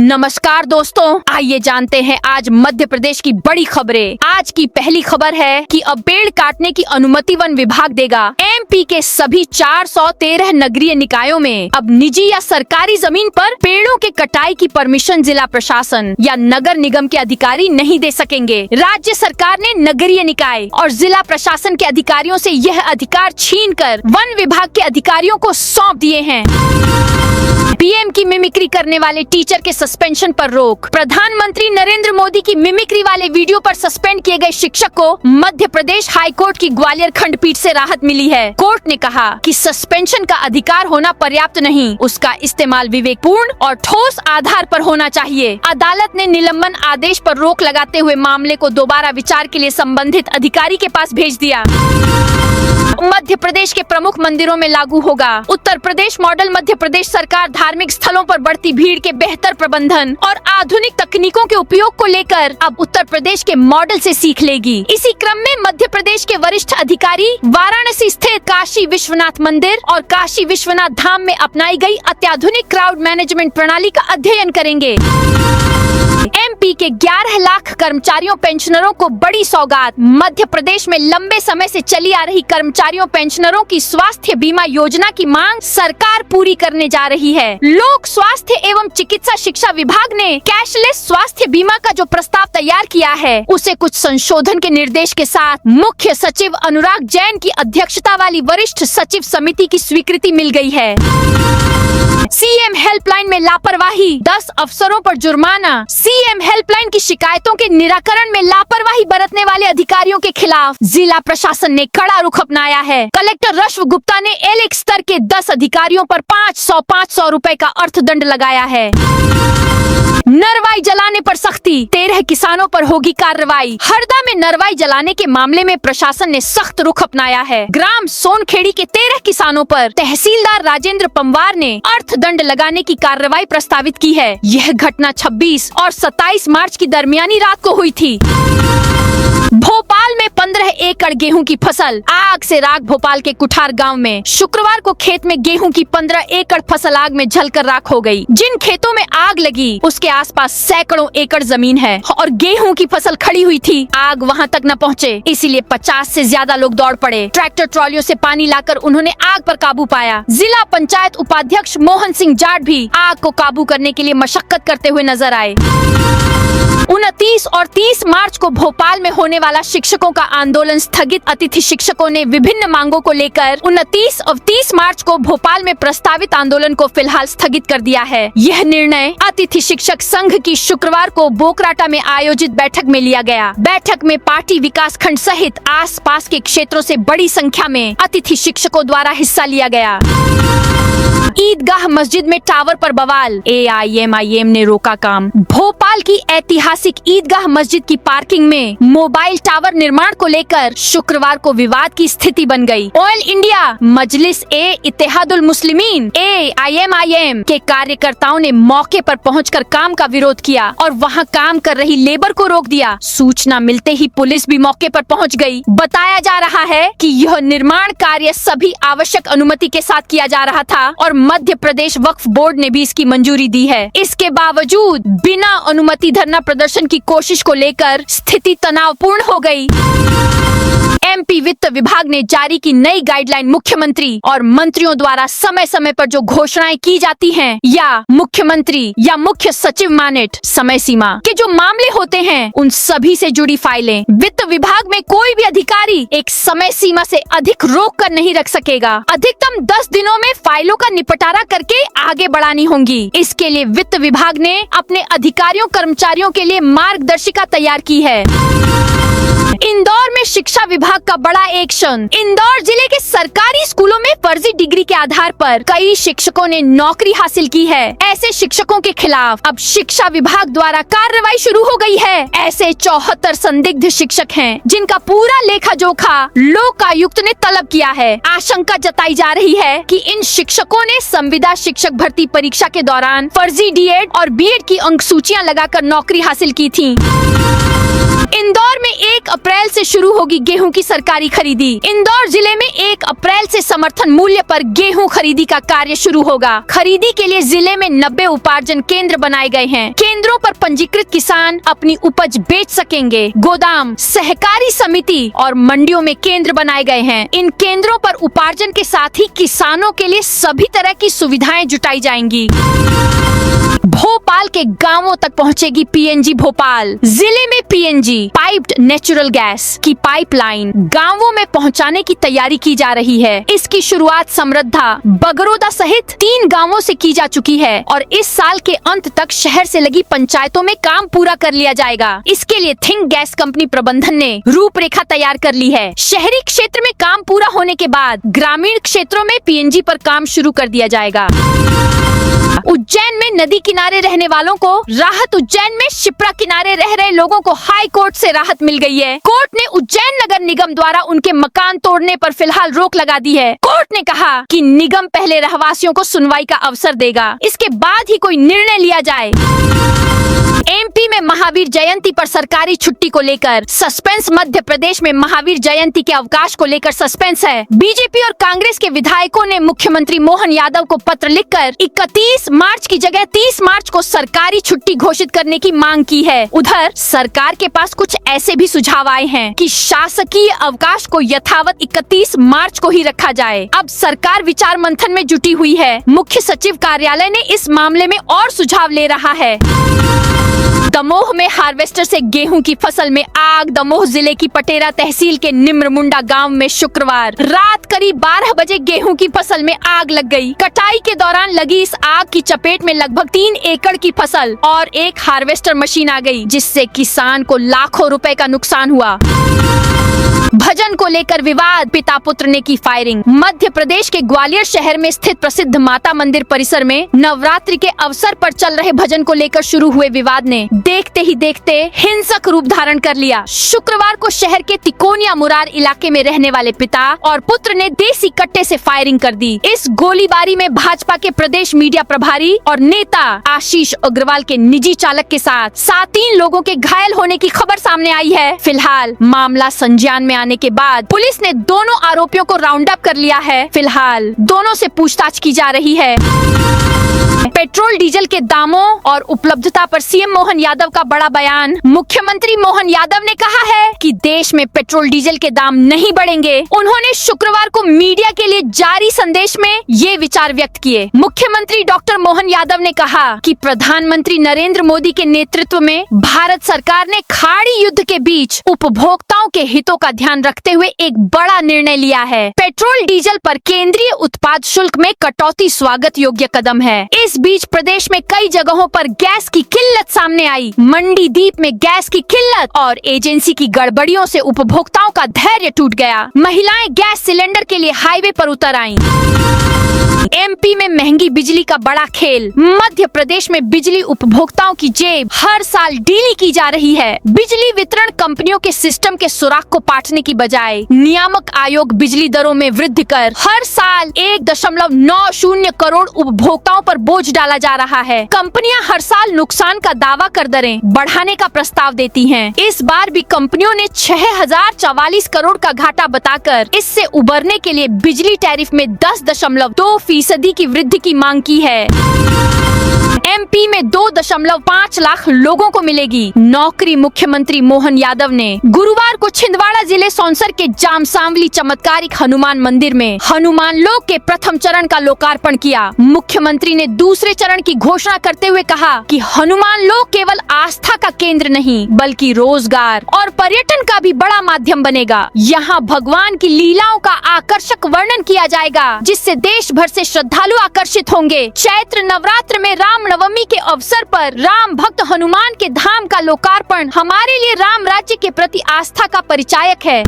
नमस्कार दोस्तों, आइए जानते हैं आज मध्य प्रदेश की बड़ी खबरें। आज की पहली खबर है कि अब पेड़ काटने की अनुमति वन विभाग देगा। एमपी के सभी 413 नगरीय निकायों में अब निजी या सरकारी जमीन पर पेड़ों के कटाई की परमिशन जिला प्रशासन या नगर निगम के अधिकारी नहीं दे सकेंगे। राज्य सरकार ने नगरीय निकाय और जिला प्रशासन के अधिकारियों से यह अधिकार छीनकर वन विभाग के अधिकारियों को सौंप दिए हैं। पीएम की मिमिक्री करने वाले टीचर के सस्पेंशन पर रोक। प्रधानमंत्री नरेंद्र मोदी की मिमिक्री वाले वीडियो पर सस्पेंड किए गए शिक्षक को मध्य प्रदेश हाई कोर्ट की ग्वालियर खंडपीठ से राहत मिली है। कोर्ट ने कहा कि सस्पेंशन का अधिकार होना पर्याप्त नहीं, उसका इस्तेमाल विवेकपूर्ण और ठोस आधार पर होना चाहिए। अदालत ने निलंबन आदेश पर रोक लगाते हुए मामले को दोबारा विचार के लिए संबंधित अधिकारी के पास भेज दिया। मध्य प्रदेश के प्रमुख मंदिरों में लागू होगा उत्तर प्रदेश मॉडल। मध्य प्रदेश सरकार धार्मिक स्थलों पर बढ़ती भीड़ के बेहतर प्रबंधन और आधुनिक तकनीकों के उपयोग को लेकर अब उत्तर प्रदेश के मॉडल से सीख लेगी। इसी क्रम में मध्य प्रदेश के वरिष्ठ अधिकारी वाराणसी स्थित काशी विश्वनाथ मंदिर और काशी विश्वनाथ धाम में अपनाई गई अत्याधुनिक क्राउड मैनेजमेंट प्रणाली का अध्ययन करेंगे। एमपी के 11 लाख कर्मचारियों पेंशनरों को बड़ी सौगात। मध्य प्रदेश में लंबे समय से चली आ रही कर्मचारियों पेंशनरों की स्वास्थ्य बीमा योजना की मांग सरकार पूरी करने जा रही है। लोक स्वास्थ्य एवं चिकित्सा शिक्षा विभाग ने कैशलेस स्वास्थ्य बीमा का जो प्रस्ताव तैयार किया है, उसे कुछ संशोधन के निर्देश के साथ मुख्य सचिव अनुराग जैन की अध्यक्षता वाली वरिष्ठ सचिव समिति की स्वीकृति मिल गई है। सीएम हेल्पलाइन में लापरवाही, 10 अफसरों पर जुर्माना। सीएम हेल्पलाइन की शिकायतों के निराकरण में लापरवाही बरतने वाले अधिकारियों के खिलाफ जिला प्रशासन ने कड़ा रुख अपनाया है। कलेक्टर रश्व गुप्ता ने एलिक स्तर के 10 अधिकारियों पर 500 रुपए का अर्थदंड लगाया है। नरवाई जलाने पर सख्ती, 13 किसानों पर होगी कार्रवाई। हरदा में नरवाई जलाने के मामले में प्रशासन ने सख्त रुख अपनाया है। ग्राम सोनखेड़ी के 13 किसानों पर तहसीलदार राजेंद्र पंवार ने अर्थदंड लगाने की कार्रवाई प्रस्तावित की है। यह घटना 26 और 27 मार्च की दरमियानी रात को हुई थी। भोपाल में 15 एकड़ गेहूं की फसल, आग से राख। भोपाल के कुठार गांव में शुक्रवार को खेत में गेहूं की 15 एकड़ फसल आग में जलकर राख हो गई। जिन खेतों में आग लगी उसके आसपास सैकड़ों एकड़ जमीन है और गेहूं की फसल खड़ी हुई थी। आग वहां तक न पहुंचे, इसीलिए 50 से ज्यादा लोग दौड़ पड़े। ट्रैक्टर ट्रॉलियों से पानी लाकर उन्होंने आग पर काबू पाया। जिला पंचायत उपाध्यक्ष मोहन सिंह जाट भी आग को काबू करने के लिए मशक्कत करते हुए नजर आए। 29 और 30 मार्च को भोपाल में होने वाला शिक्षकों का आंदोलन स्थगित। अतिथि शिक्षकों ने विभिन्न मांगों को लेकर 29 और 30 मार्च को भोपाल में प्रस्तावित आंदोलन को फिलहाल स्थगित कर दिया है। यह निर्णय अतिथि शिक्षक संघ की शुक्रवार को बोकराटा में आयोजित बैठक में लिया गया। बैठक में पार्टी विकास खंड सहित आसपास के क्षेत्रों से बड़ी संख्या में अतिथि शिक्षकों द्वारा हिस्सा लिया गया। ईदगाह मस्जिद में टावर पर बवाल, एआईएमआईएम ने रोका काम। भोपाल की ऐतिहासिक ईदगाह मस्जिद की पार्किंग में मोबाइल टावर निर्माण को लेकर शुक्रवार को विवाद की स्थिति बन गई। ऑयल इंडिया, मजलिस ए इत्तेहादुल मुस्लिमीन एआईएमआईएम के कार्यकर्ताओं ने मौके पर पहुंचकर काम का विरोध किया और वहां काम कर रही लेबर को रोक दिया। सूचना मिलते ही पुलिस भी मौके पर पहुंच गई। बताया जा रहा है कि यह निर्माण कार्य सभी आवश्यक अनुमति के साथ किया जा रहा था और मध्य प्रदेश वक्फ बोर्ड ने भी इसकी मंजूरी दी है। इसके बावजूद बिना अनुमति धरना प्रदर्शन की कोशिश को लेकर स्थिति तनावपूर्ण हो गई। एमपी वित्त विभाग ने जारी की नई गाइडलाइन। मुख्यमंत्री और मंत्रियों द्वारा समय समय पर जो घोषणाएं की जाती हैं या मुख्यमंत्री या मुख्य सचिव मानेट समय सीमा के जो मामले होते हैं, उन सभी से जुड़ी फाइलें वित्त विभाग में कोई भी अधिकारी एक समय सीमा से अधिक रोक कर नहीं रख सकेगा। अधिकतम 10 दिनों में फाइलों का निपटारा करके आगे बढ़ानी होंगी। इसके लिए वित्त विभाग ने अपने अधिकारियों कर्मचारियों के लिए मार्गदर्शिका तैयार की है। इंदौर में शिक्षा विभाग का बड़ा एक्शन। इंदौर जिले के सरकारी स्कूलों में फर्जी डिग्री के आधार पर कई शिक्षकों ने नौकरी हासिल की है। ऐसे शिक्षकों के खिलाफ अब शिक्षा विभाग द्वारा कार्रवाई शुरू हो गई है। ऐसे 74 संदिग्ध शिक्षक हैं जिनका पूरा लेखा जोखा लोकायुक्त ने तलब किया है। आशंका जताई जा रही है कि इन शिक्षकों ने संविदा शिक्षक भर्ती परीक्षा के दौरान फर्जी डीएड और बीएड की अंक सूचियां लगाकर नौकरी हासिल की थी। इंदौर में 1 अप्रैल से शुरू होगी गेहूं की सरकारी खरीदी। इंदौर जिले में 1 अप्रैल से समर्थन मूल्य पर गेहूं खरीदी का कार्य शुरू होगा। खरीदी के लिए जिले में 90 उपार्जन केंद्र बनाए गए हैं। केंद्रों पर पंजीकृत किसान अपनी उपज बेच सकेंगे। गोदाम, सहकारी समिति और मंडियों में केंद्र बनाए गए हैं। इन केंद्रों पर उपार्जन के साथ ही किसानों के लिए सभी तरह की सुविधाएं जुटाई जाएंगी। भोपाल के गांवों तक पहुंचेगी पीएनजी भोपाल। जिले में पीएनजी पाइप्ड नेचुरल गैस की पाइपलाइन गांवों में पहुंचाने की तैयारी की जा रही है। इसकी शुरुआत समृद्धा, बगरोदा सहित 3 गांवों से की जा चुकी है और इस साल के अंत तक शहर से लगी पंचायतों में काम पूरा कर लिया जाएगा। इसके लिए थिंक गैस कंपनी प्रबंधन ने रूपरेखा तैयार कर ली है। शहरी क्षेत्र में काम पूरा होने के बाद ग्रामीण क्षेत्रों में पीएनजी पर काम शुरू कर दिया जाएगा। उज्जैन में नदी किनारे रहने वालों को राहत। उज्जैन में शिप्रा किनारे रह रहे लोगों को हाई कोर्ट से राहत मिल गई है। कोर्ट ने उज्जैन नगर निगम द्वारा उनके मकान तोड़ने पर फिलहाल रोक लगा दी है। कोर्ट ने कहा कि निगम पहले रहवासियों को सुनवाई का अवसर देगा, इसके बाद ही कोई निर्णय लिया जाए। एमपी में महावीर जयंती पर सरकारी छुट्टी को लेकर सस्पेंस। मध्य प्रदेश में महावीर जयंती के अवकाश को लेकर सस्पेंस है। बीजेपी और कांग्रेस के विधायकों ने मुख्यमंत्री मोहन यादव को पत्र लिखकर 31 मार्च की जगह 30 मार्च को सरकारी छुट्टी घोषित करने की मांग की है। उधर सरकार के पास कुछ ऐसे भी सुझाव आए हैं कि शासकीय अवकाश को यथावत 31 मार्च को ही रखा जाए। अब सरकार विचार मंथन में जुटी हुई है। मुख्य सचिव कार्यालय ने इस मामले में और सुझाव ले रहा है। दमोह में हार्वेस्टर से गेहूं की फसल में आग। दमोह जिले की पटेरा तहसील के निम्रमुंडा गांव में शुक्रवार रात करीब 12 बजे गेहूं की फसल में आग लग गई। कटाई के दौरान लगी इस आग की चपेट में लगभग 3 एकड़ की फसल और एक हार्वेस्टर मशीन आ गई, जिससे किसान को लाखों रुपए का नुकसान हुआ। भजन को लेकर विवाद, पिता पुत्र ने की फायरिंग। मध्य प्रदेश के ग्वालियर शहर में स्थित प्रसिद्ध माता मंदिर परिसर में नवरात्रि के अवसर पर चल रहे भजन को लेकर शुरू हुए विवाद ने देखते ही देखते हिंसक रूप धारण कर लिया। शुक्रवार को शहर के तिकोनिया मुरार इलाके में रहने वाले पिता और पुत्र ने देसी कट्टे से फायरिंग कर दी। इस गोलीबारी में भाजपा के प्रदेश मीडिया प्रभारी और नेता आशीष अग्रवाल के निजी चालक के साथ 3 लोगों के घायल होने की खबर सामने आई है। फिलहाल मामला संज्ञान में आने के बाद पुलिस ने दोनों आरोपियों को राउंड अप कर लिया है। फिलहाल दोनों से पूछताछ की जा रही है। पेट्रोल डीजल के दामों और उपलब्धता पर सीएम मोहन यादव का बड़ा बयान। मुख्यमंत्री मोहन यादव ने कहा है कि देश में पेट्रोल डीजल के दाम नहीं बढ़ेंगे। उन्होंने शुक्रवार को मीडिया के लिए जारी संदेश में ये विचार व्यक्त किए। मुख्यमंत्री डॉक्टर मोहन यादव ने कहा कि प्रधानमंत्री नरेंद्र मोदी के नेतृत्व में भारत सरकार ने खाड़ी युद्ध के बीच उपभोक्ताओं के हितों का ध्यान रखते हुए एक बड़ा निर्णय लिया है। पेट्रोल डीजल पर केंद्रीय उत्पाद शुल्क में कटौती स्वागत योग्य कदम है। इस बीच प्रदेश में कई जगहों पर गैस की किल्लत सामने आई। मंडी दीप में गैस की किल्लत और एजेंसी की गड़बड़ियों से उपभोक्ताओं का धैर्य टूट गया। महिलाएं गैस सिलेंडर के लिए हाईवे पर उतर आईं। एमपी में महंगी बिजली का बड़ा खेल। मध्य प्रदेश में बिजली उपभोक्ताओं की जेब हर साल ढीली की जा रही है। बिजली वितरण कंपनियों के सिस्टम के सुराख को पाटने की बजाय नियामक आयोग बिजली दरों में वृद्धि कर हर साल 1.90 करोड़ उपभोक्ताओं पर बोझ डाला जा रहा है। कंपनियां हर साल नुकसान का दावा कर दरें बढ़ाने का प्रस्ताव देती हैं। इस बार भी कंपनियों ने 6044 करोड़ का घाटा बताकर इससे उबरने के लिए बिजली टैरिफ में 10.2% की वृद्धि की मांग की है। एमपी में 2.5 लाख लोगों को मिलेगी नौकरी। मुख्यमंत्री मोहन यादव ने गुरुवार को छिंदवाड़ा जिले सौंसर के जामसावली चमत्कारिक हनुमान मंदिर में हनुमान लोक के प्रथम चरण का लोकार्पण किया। मुख्यमंत्री ने दूसरे चरण की घोषणा करते हुए कहा कि हनुमान लोक केवल आस्था का केंद्र नहीं बल्कि रोजगार और पर्यटन का भी बड़ा माध्यम बनेगा। यहाँ भगवान की लीलाओं का आकर्षक वर्णन किया जाएगा, जिससे देश भर से श्रद्धालु आकर्षित होंगे। चैत्र नवरात्र में राम नवमी के अवसर पर राम भक्त हनुमान के धाम का लोकार्पण हमारे लिए राम राज्य के प्रति आस्था का परिचायक है। है।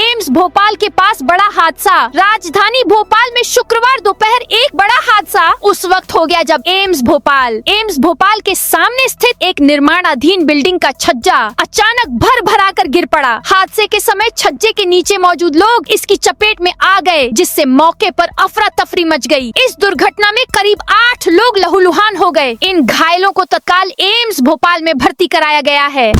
एम्स भोपाल के पास बड़ा हादसा। राजधानी भोपाल में शुक्रवार दोपहर एक बड़ा हादसा उस वक्त हो गया जब एम्स भोपाल के सामने स्थित एक निर्माणाधीन बिल्डिंग का छज्जा अचानक भर भरा कर गिर पड़ा। हादसे के समय छज्जे के नीचे मौजूद लोग इसकी चपेट में आ गए, जिससे मौके पर अफरा तफरी मच गई। इस दुर्घटना में करीब 8 लोग लहूलुहान हो गए। इन घायलों को तत्काल एम्स भोपाल में भर्ती कराया गया है।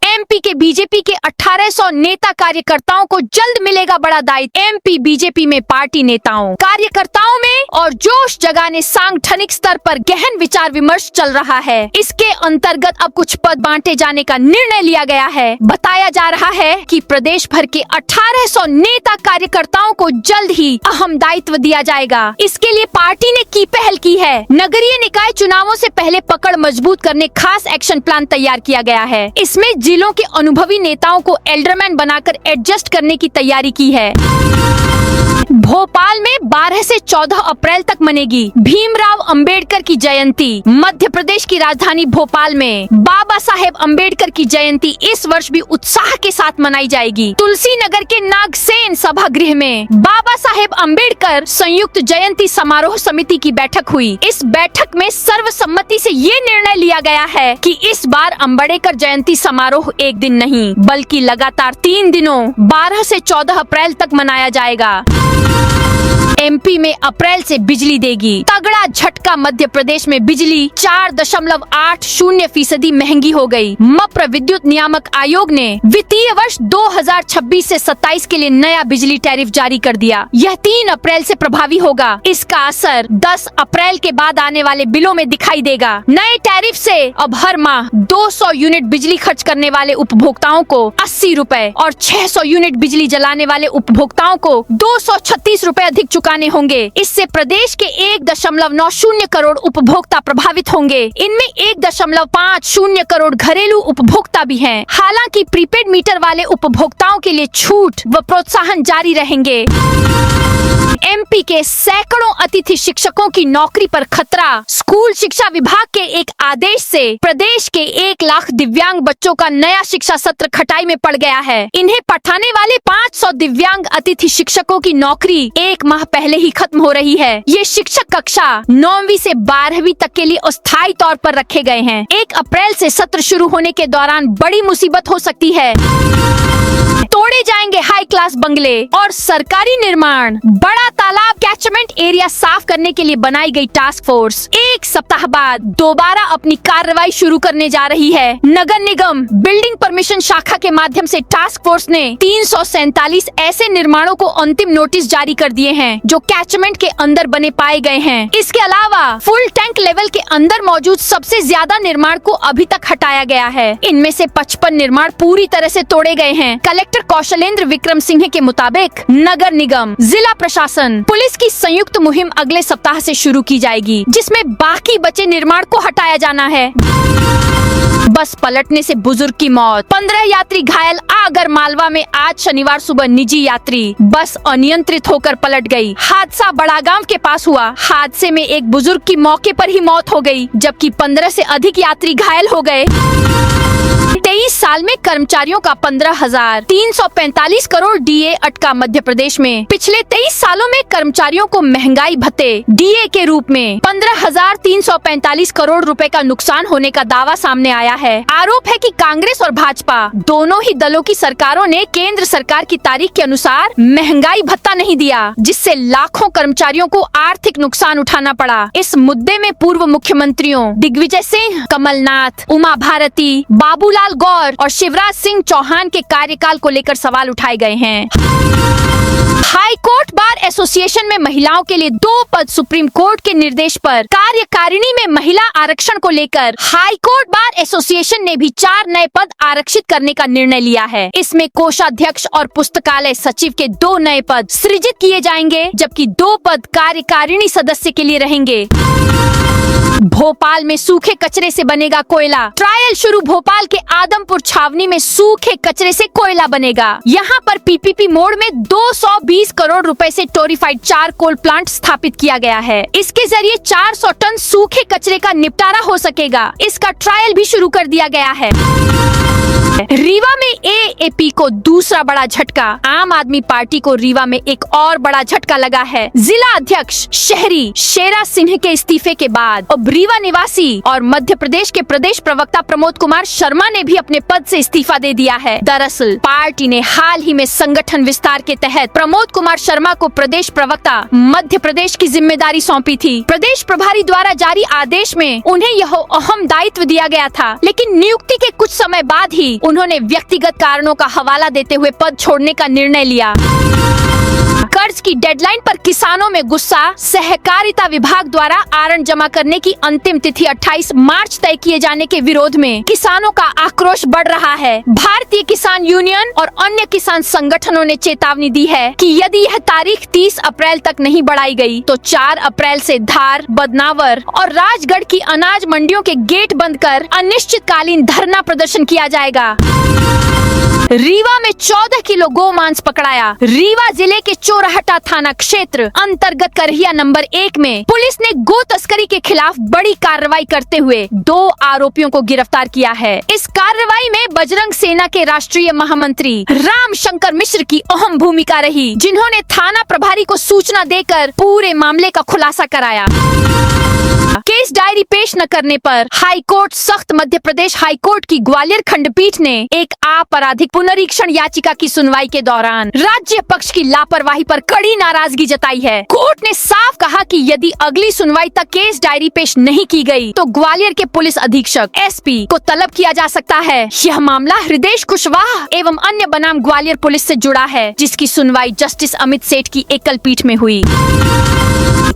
एमपी के बीजेपी के 1800 नेता कार्यकर्ताओं को जल्द मिलेगा बड़ा दायित्व। एमपी बीजेपी में पार्टी नेताओं कार्यकर्ताओं में और जोश जगाने सांगठनिक स्तर पर गहन विचार विमर्श चल रहा है। इसके अंतर्गत अब कुछ पद बांटे जाने का निर्णय लिया गया है। बताया जा रहा है कि प्रदेश भर के 1800 नेता कार्यकर्ताओं को जल्द ही अहम दायित्व दिया जाएगा। इसके लिए पार्टी ने की पहल की है। नगरीय निकाय चुनावों से पहले पकड़ मजबूत करने खास एक्शन प्लान तैयार किया गया है। इसमें जिलों के अनुभवी नेताओं को एल्डरमैन बनाकर एडजस्ट करने की तैयारी की है। भोपाल में 12 से 14 अप्रैल तक मनेगी भीमराव अंबेडकर की जयंती। मध्य प्रदेश की राजधानी भोपाल में बाबा साहेब अंबेडकर की जयंती इस वर्ष भी उत्साह के साथ मनाई जाएगी। तुलसी नगर के नागसेन सभागृह में बाबा साहेब अंबेडकर संयुक्त जयंती समारोह समिति की बैठक हुई। इस बैठक में सर्वसम्मति से ये निर्णय लिया गया है कि इस बार अंबेडकर जयंती समारोह एक दिन नहीं बल्कि लगातार 3 दिनों 12 से 14 अप्रैल तक मनाया जाएगा। एमपी में अप्रैल से बिजली देगी। तगड़ा झटका। मध्य प्रदेश में बिजली 4.80% महंगी हो गई। मप्र विद्युत नियामक आयोग ने वित्तीय वर्ष 2026 से 27 के लिए नया बिजली टैरिफ जारी कर दिया। यह 3 अप्रैल से प्रभावी होगा। इसका असर 10 अप्रैल के बाद आने वाले बिलों में दिखाई देगा। नए टैरिफ से अब हर माह 200 यूनिट बिजली खर्च करने वाले उपभोक्ताओं को 80 रुपए और 600 यूनिट बिजली जलाने वाले उपभोक्ताओं को 236 रुपए अधिक चुकाने होंगे। इससे प्रदेश के 1.90 करोड़ उपभोक्ता प्रभावित होंगे। इनमें 1.50 करोड़ घरेलू उपभोक्ता भी हैं। हालांकि प्रीपेड मीटर वाले उपभोक्ताओं के लिए छूट व प्रोत्साहन जारी रहेंगे। एमपी के सैकड़ों अतिथि शिक्षकों की नौकरी पर खतरा। स्कूल शिक्षा विभाग के एक आदेश से प्रदेश के 1 लाख दिव्यांग बच्चों का नया शिक्षा सत्र खटाई में पड़ गया है। इन्हें पढ़ाने वाले 500 दिव्यांग अतिथि शिक्षकों की नौकरी 1 माह पहले ही खत्म हो रही है। ये शिक्षक कक्षा 9वीं से 12वीं तक के लिए अस्थायी तौर पर रखे गए हैं। 1 अप्रैल से सत्र शुरू होने के दौरान बड़ी मुसीबत हो सकती है। तोड़े जाएंगे हाई क्लास बंगले और सरकारी निर्माण। बड़ा तालाब कैचमेंट एरिया साफ करने के लिए बनाई गई टास्क फोर्स 1 सप्ताह बाद दोबारा अपनी कार्रवाई शुरू करने जा रही है। नगर निगम बिल्डिंग परमिशन शाखा के माध्यम से टास्क फोर्स ने 347 ऐसे निर्माणों को अंतिम नोटिस जारी कर दिए हैं जो कैचमेंट के अंदर बने पाए गए हैं। इसके अलावा फुल टैंक लेवल के अंदर मौजूद सबसे ज्यादा निर्माण को अभी तक हटाया गया है। इनमें से 55 निर्माण पूरी तरह से तोड़े गए हैं। कलेक्टर कौशलेंद्र विक्रम सिंह के मुताबिक नगर निगम, जिला प्रशासन, पुलिस की संयुक्त मुहिम अगले सप्ताह से शुरू की जाएगी, जिसमें बाकी बचे निर्माण को हटाया जाना है। बस पलटने से बुजुर्ग की मौत, 15 यात्री घायल। आगर मालवा में आज शनिवार सुबह निजी यात्री बस अनियंत्रित होकर पलट गई। हादसा बड़ागांव के पास हुआ। हादसे में एक बुजुर्ग की मौके पर ही मौत हो गई, जबकि 15 से अधिक यात्री घायल हो गए। 23 साल में कर्मचारियों का 15,345 करोड़ डीए अटका। मध्य प्रदेश में पिछले 23 सालों में कर्मचारियों को महंगाई भत्ते डीए के रूप में 15,345 करोड़ रुपए का नुकसान होने का दावा सामने आया है। आरोप है कि कांग्रेस और भाजपा दोनों ही दलों की सरकारों ने केंद्र सरकार की तारीख के अनुसार महंगाई भत्ता नहीं दिया, जिससे लाखों कर्मचारियों को आर्थिक नुकसान उठाना पड़ा। इस मुद्दे में पूर्व मुख्यमंत्रियों दिग्विजय सिंह, कमलनाथ, उमा भारती, बाबूलाल गौर और शिवराज सिंह चौहान के कार्यकाल को लेकर सवाल उठाए गए हैं। हाई कोर्ट बार एसोसिएशन में महिलाओं के लिए 2 पद। सुप्रीम कोर्ट के निर्देश पर कार्यकारिणी में महिला आरक्षण को लेकर हाई कोर्ट बार एसोसिएशन ने भी 4 नए पद आरक्षित करने का निर्णय लिया है। इसमें कोषाध्यक्ष और पुस्तकालय सचिव के 2 नए पद सृजित किए जाएंगे, जबकि 2 पद कार्यकारिणी सदस्य के लिए रहेंगे। भोपाल में सूखे कचरे से बनेगा कोयला। ट्रायल शुरू। भोपाल के आदमपुर छावनी में सूखे कचरे से कोयला बनेगा। यहाँ पर पीपीपी मोड में 220 करोड़ रुपए से टोरिफाइड चारकोल प्लांट स्थापित किया गया है। इसके जरिए 400 टन सूखे कचरे का निपटारा हो सकेगा। इसका ट्रायल भी शुरू कर दिया गया है। रीवा में एएपी को दूसरा बड़ा झटका। आम आदमी पार्टी को रीवा में एक और बड़ा झटका लगा है। जिला अध्यक्ष शहरी शेरा सिंह के इस्तीफे के बाद अब रीवा निवासी और मध्य प्रदेश के प्रदेश प्रवक्ता प्रमोद कुमार शर्मा ने भी अपने पद से इस्तीफा दे दिया है। दरअसल पार्टी ने हाल ही में संगठन विस्तार के तहत प्रमोद कुमार शर्मा को प्रदेश प्रवक्ता मध्य प्रदेश की जिम्मेदारी सौंपी थी। प्रदेश प्रभारी द्वारा जारी आदेश में उन्हें यह अहम दायित्व दिया गया था, लेकिन नियुक्ति के कुछ समय बाद ही उन्होंने व्यक्तिगत कारणों का हवाला देते हुए पद छोड़ने का निर्णय लिया। कर्ज की डेडलाइन पर किसानों में गुस्सा। सहकारिता विभाग द्वारा आरण जमा करने की अंतिम तिथि 28 मार्च तय किए जाने के विरोध में किसानों का आक्रोश बढ़ रहा है। भारतीय किसान यूनियन और अन्य किसान संगठनों ने चेतावनी दी है कि यदि यह तारीख 30 अप्रैल तक नहीं बढ़ाई गई तो 4 अप्रैल से धार, बदनावर और राजगढ़ की अनाज मंडियों के गेट बंद कर अनिश्चितकालीन धरना प्रदर्शन किया जाएगा। रीवा में 14 किलो गोमांस पकड़ाया। रीवा जिले के चोरहटा थाना क्षेत्र अंतर्गत करहिया नंबर 1 में पुलिस ने गो तस्करी के खिलाफ बड़ी कार्रवाई करते हुए 2 आरोपियों को गिरफ्तार किया है। इस कार्रवाई में बजरंग सेना के राष्ट्रीय महामंत्री राम शंकर मिश्र की अहम भूमिका रही, जिन्होंने थाना प्रभारी को सूचना देकर पूरे मामले का खुलासा कराया। केस डायरी पेश न करने पर हाईकोर्ट सख्त। मध्य प्रदेश हाईकोर्ट की ग्वालियर खंडपीठ ने एक आपराधिक पुनरीक्षण याचिका की सुनवाई के दौरान राज्य पक्ष की लापरवाही पर कड़ी नाराजगी जताई है। कोर्ट ने साफ कहा कि यदि अगली सुनवाई तक केस डायरी पेश नहीं की गई तो ग्वालियर के पुलिस अधीक्षक एसपी को तलब किया जा सकता है। यह मामला हृदेश कुशवाहा एवं अन्य बनाम ग्वालियर पुलिस से जुड़ा है, जिसकी सुनवाई जस्टिस अमित सेठ की एकल पीठ में हुई।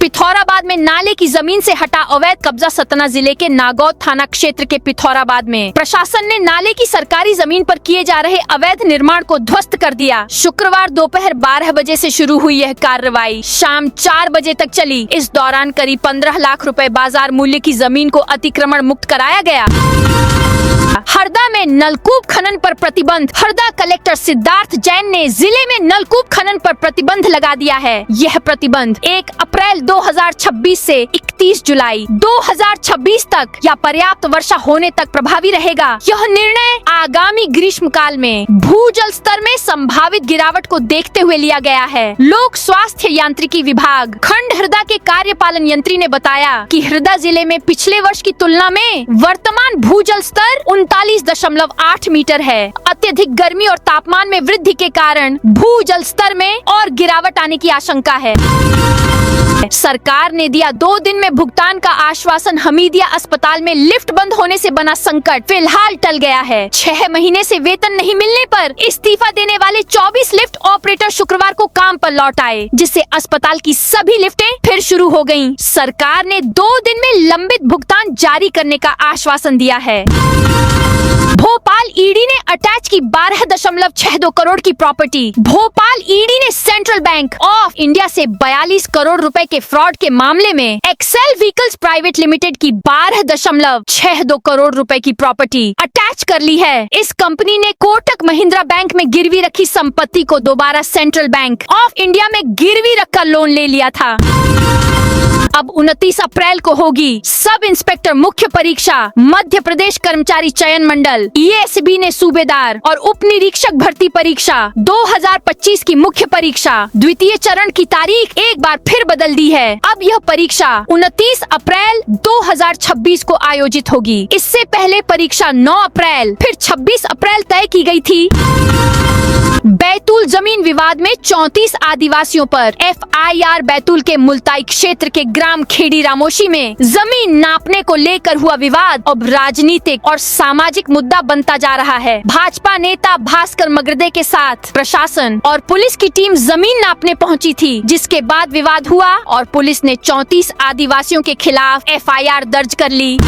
पिथौराबाद में नाले की जमीन से हटा अवैध कब्जा। सतना जिले के नागौद थाना क्षेत्र के पिथौराबाद में प्रशासन ने नाले की सरकारी जमीन पर किए जा रहे अवैध निर्माण को ध्वस्त कर दिया। शुक्रवार दोपहर 12 बजे से शुरू हुई यह कार्रवाई शाम 4 बजे तक चली। इस दौरान करीब 15 लाख रुपए बाजार मूल्य की जमीन को अतिक्रमण मुक्त कराया गया। हरदा में नलकूप खनन पर प्रतिबंध। हरदा कलेक्टर सिद्धार्थ जैन ने जिले में नलकूप खनन पर प्रतिबंध लगा दिया है। यह प्रतिबंध 1 अप्रैल 2026 से 31 जुलाई 2026 तक या पर्याप्त वर्षा होने तक प्रभावी रहेगा। यह निर्णय आगामी ग्रीष्म काल में भूजल स्तर में संभावित गिरावट को देखते हुए लिया गया है। लोक स्वास्थ्य यांत्रिकी विभाग खंड हरदा के कार्यपालन यंत्री ने बताया कि हरदा जिले में पिछले वर्ष की तुलना में वर्तमान भूजल स्तर 39.8 मीटर है। अत्यधिक गर्मी और तापमान में वृद्धि के कारण भूजल स्तर में और गिरावट आने की आशंका है। सरकार ने दिया 2 दिन में भुगतान का आश्वासन। हमीदिया अस्पताल में लिफ्ट बंद होने से बना संकट फिलहाल टल गया है। 6 महीने से वेतन नहीं मिलने पर इस्तीफा देने वाले 24 लिफ्ट ऑपरेटर शुक्रवार को काम पर लौट आए, जिससे अस्पताल की सभी लिफ्टें फिर शुरू हो गयीं। सरकार ने 2 दिन में लंबित भुगतान जारी करने का आश्वासन दिया है। भोपाल ईडी ने अटैच की 12.62 करोड़ की प्रॉपर्टी। भोपाल ईडी ने सेंट्रल बैंक ऑफ इंडिया से 42 करोड़ रुपए के फ्रॉड के मामले में एक्सेल व्हीकल्स प्राइवेट लिमिटेड की 12.62 करोड़ रुपए की प्रॉपर्टी अटैच कर ली है। इस कंपनी ने कोटक महिंद्रा बैंक में गिरवी रखी संपत्ति को दोबारा सेंट्रल बैंक ऑफ इंडिया में गिरवी रखकर लोन ले लिया था। अब 29 अप्रैल को होगी सब इंस्पेक्टर मुख्य परीक्षा। मध्य प्रदेश कर्मचारी चयन मंडल ईएसबी ने सूबेदार और उप निरीक्षक भर्ती परीक्षा 2025 की मुख्य परीक्षा द्वितीय चरण की तारीख एक बार फिर बदल दी है। अब यह परीक्षा 29 अप्रैल 2026 को आयोजित होगी। इससे पहले परीक्षा 9 अप्रैल फिर 26 अप्रैल तय की गई थी। बैतूल जमीन विवाद में 34 आदिवासियों पर एफआईआर। बैतूल के मुल्ताई क्षेत्र के ग्राम खेड़ी रामोशी में जमीन नापने को लेकर हुआ विवाद अब राजनीतिक और सामाजिक मुद्दा बनता जा रहा है। भाजपा नेता भास्कर मगरदे के साथ प्रशासन और पुलिस की टीम जमीन नापने पहुंची थी, जिसके बाद विवाद हुआ और पुलिस ने 34 आदिवासियों के खिलाफ एफआईआर दर्ज कर ली।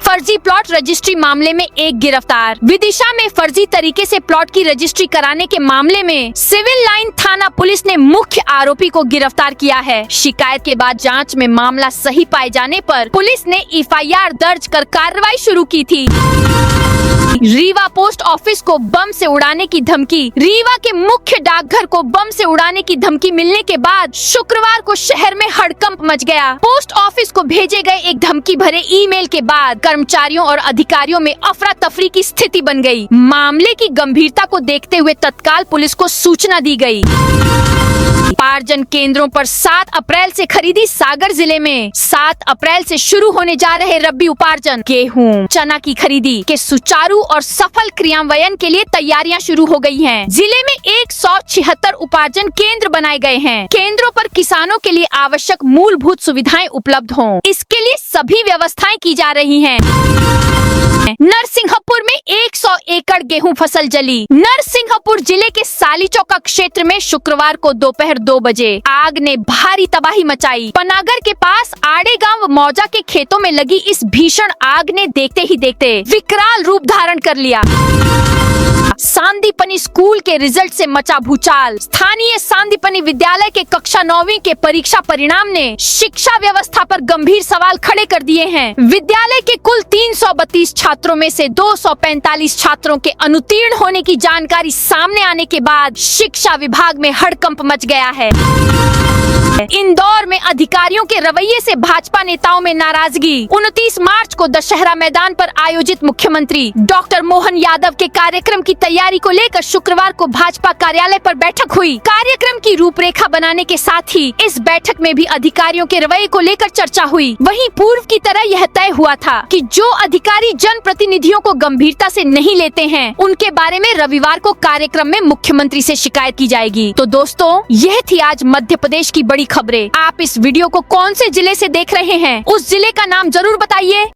फर्जी प्लॉट रजिस्ट्री मामले में एक गिरफ्तार। विदिशा में फर्जी तरीके से प्लॉट की रजिस्ट्री कराने के मामले में सिविल लाइन थाना पुलिस ने मुख्य आरोपी को गिरफ्तार किया है। शिकायत के बाद जांच में मामला सही पाए जाने पर पुलिस ने एफआईआर दर्ज कर कार्रवाई शुरू की थी। रीवा पोस्ट ऑफिस को बम से उड़ाने की धमकी। रीवा के मुख्य डाकघर को बम से उड़ाने की धमकी मिलने के बाद शुक्रवार को शहर में हड़कंप मच गया। पोस्ट ऑफिस को भेजे गए एक धमकी भरे ईमेल के बाद कर्मचारी कर्मचारियों और अधिकारियों में अफरा तफरी की स्थिति बन गई। मामले की गंभीरता को देखते हुए तत्काल पुलिस को सूचना दी गई। उपार्जन केंद्रों पर 7 अप्रैल से खरीदी। सागर जिले में 7 अप्रैल से शुरू होने जा रहे रबी उपार्जन गेहूं, चना की खरीदी के सुचारू और सफल क्रियान्वयन के लिए तैयारियां शुरू हो गई हैं। जिले में 176 उपार्जन केंद्र बनाए गए हैं। केंद्रों पर किसानों के लिए आवश्यक मूलभूत सुविधाएं उपलब्ध हों, इसके लिए सभी व्यवस्थाएं की जा रही हैं। नरसिंहपुर में 100 एकड़ गेहूं फसल जली। नरसिंहपुर जिले के सालीचौका क्षेत्र में शुक्रवार को दोपहर 2 बजे आग ने भारी तबाही मचाई। पनागर के पास आड़े गांव मौजा के खेतों में लगी इस भीषण आग ने देखते ही देखते विकराल रूप धारण कर लिया। सांदीपनी स्कूल के रिजल्ट से मचा भूचाल। स्थानीय सांदीपनी विद्यालय के कक्षा 9वीं के परीक्षा परिणाम ने शिक्षा व्यवस्था पर गंभीर सवाल खड़े कर दिए हैं। विद्यालय के कुल 332 छात्रों में से 245 छात्रों के अनुत्तीर्ण होने की जानकारी सामने आने के बाद शिक्षा विभाग में हड़कंप मच गया है। इंदौर में अधिकारियों के रवैये से भाजपा नेताओं में नाराजगी। 29 मार्च को दशहरा मैदान पर आयोजित मुख्यमंत्री डॉक्टर मोहन यादव के कार्यक्रम की तैयारी को लेकर शुक्रवार को भाजपा कार्यालय पर बैठक हुई। कार्यक्रम की रूपरेखा बनाने के साथ ही इस बैठक में भी अधिकारियों के रवैये को लेकर चर्चा हुई। वहीं पूर्व की तरह यह तय हुआ था कि जो अधिकारी जनप्रतिनिधियों को गंभीरता से नहीं लेते हैं, उनके बारे में रविवार को कार्यक्रम में मुख्यमंत्री से शिकायत की जाएगी। तो दोस्तों, यह थी आज मध्य प्रदेश की बड़ी खबरें। आप इस वीडियो को कौन से जिले से देख रहे हैं, उस जिले का नाम जरूर बताइए।